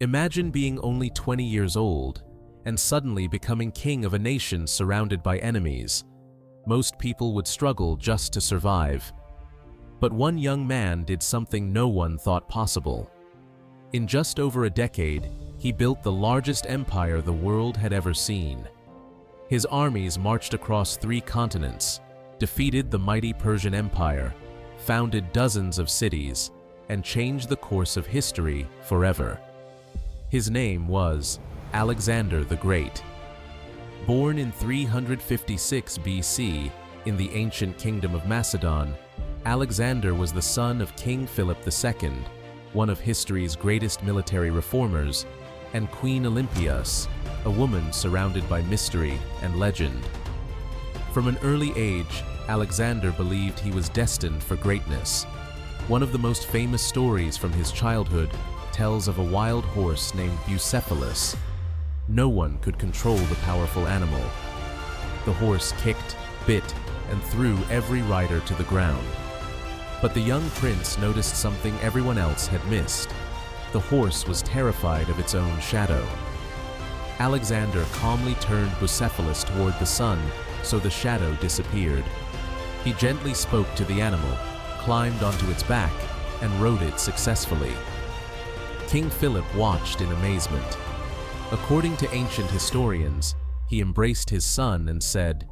Imagine being only 20 years old and suddenly becoming king of a nation surrounded by enemies. Most people would struggle just to survive. But one young man did something no one thought possible. In just over a decade, he built the largest empire the world had ever seen. His armies marched across 3 continents, defeated the mighty Persian Empire, founded dozens of cities, and changed the course of history forever. His name was Alexander the Great. Born in 356 BC in the ancient kingdom of Macedon, Alexander was the son of King Philip II, one of history's greatest military reformers, and Queen Olympias, a woman surrounded by mystery and legend. From an early age, Alexander believed he was destined for greatness. One of the most famous stories from his childhood tells of a wild horse named Bucephalus. No one could control the powerful animal. The horse kicked, bit, and threw every rider to the ground. But the young prince noticed something everyone else had missed. The horse was terrified of its own shadow. Alexander calmly turned Bucephalus toward the sun, so the shadow disappeared. He gently spoke to the animal, climbed onto its back, and rode it successfully. King Philip watched in amazement. According to ancient historians, he embraced his son and said,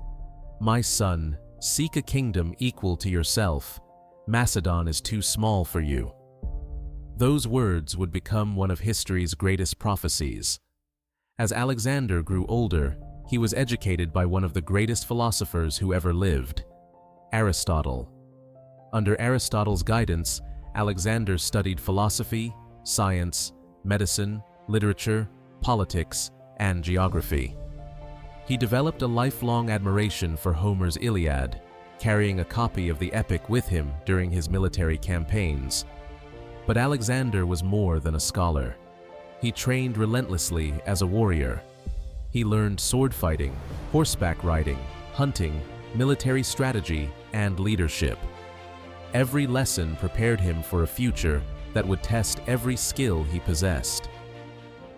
"My son, seek a kingdom equal to yourself. Macedon is too small for you." Those words would become one of history's greatest prophecies. As Alexander grew older, he was educated by one of the greatest philosophers who ever lived, Aristotle. Under Aristotle's guidance, Alexander studied philosophy, science, medicine, literature, politics, and geography. He developed a lifelong admiration for Homer's Iliad, carrying a copy of the epic with him during his military campaigns. But Alexander was more than a scholar. He trained relentlessly as a warrior. He learned sword fighting, horseback riding, hunting, military strategy, and leadership. Every lesson prepared him for a future that would test every skill he possessed.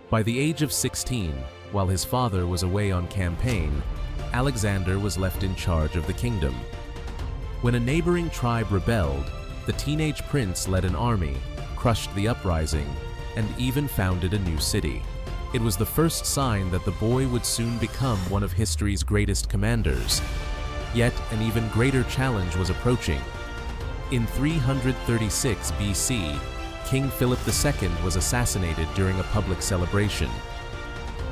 By the age of 16, while his father was away on campaign, Alexander was left in charge of the kingdom. When a neighboring tribe rebelled, the teenage prince led an army, crushed the uprising, and even founded a new city. It was the first sign that the boy would soon become one of history's greatest commanders. Yet an even greater challenge was approaching. In 336 BC, King Philip II was assassinated during a public celebration.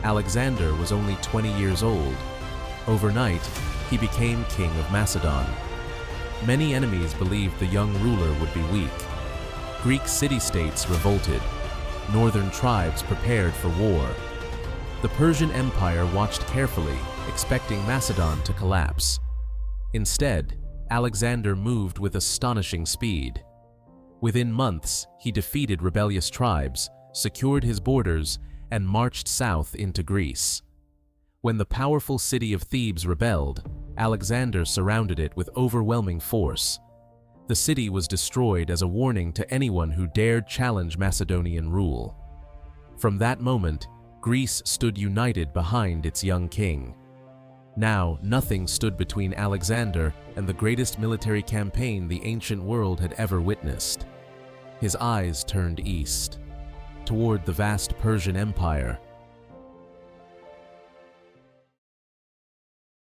Alexander was only 20 years old. Overnight, he became king of Macedon. Many enemies believed the young ruler would be weak. Greek city-states revolted. Northern tribes prepared for war. The Persian Empire watched carefully, expecting Macedon to collapse. Instead, Alexander moved with astonishing speed. Within months, he defeated rebellious tribes, secured his borders, and marched south into Greece. When the powerful city of Thebes rebelled, Alexander surrounded it with overwhelming force. The city was destroyed as a warning to anyone who dared challenge Macedonian rule. From that moment, Greece stood united behind its young king. Now, nothing stood between Alexander and the greatest military campaign the ancient world had ever witnessed. His eyes turned east, toward the vast Persian Empire,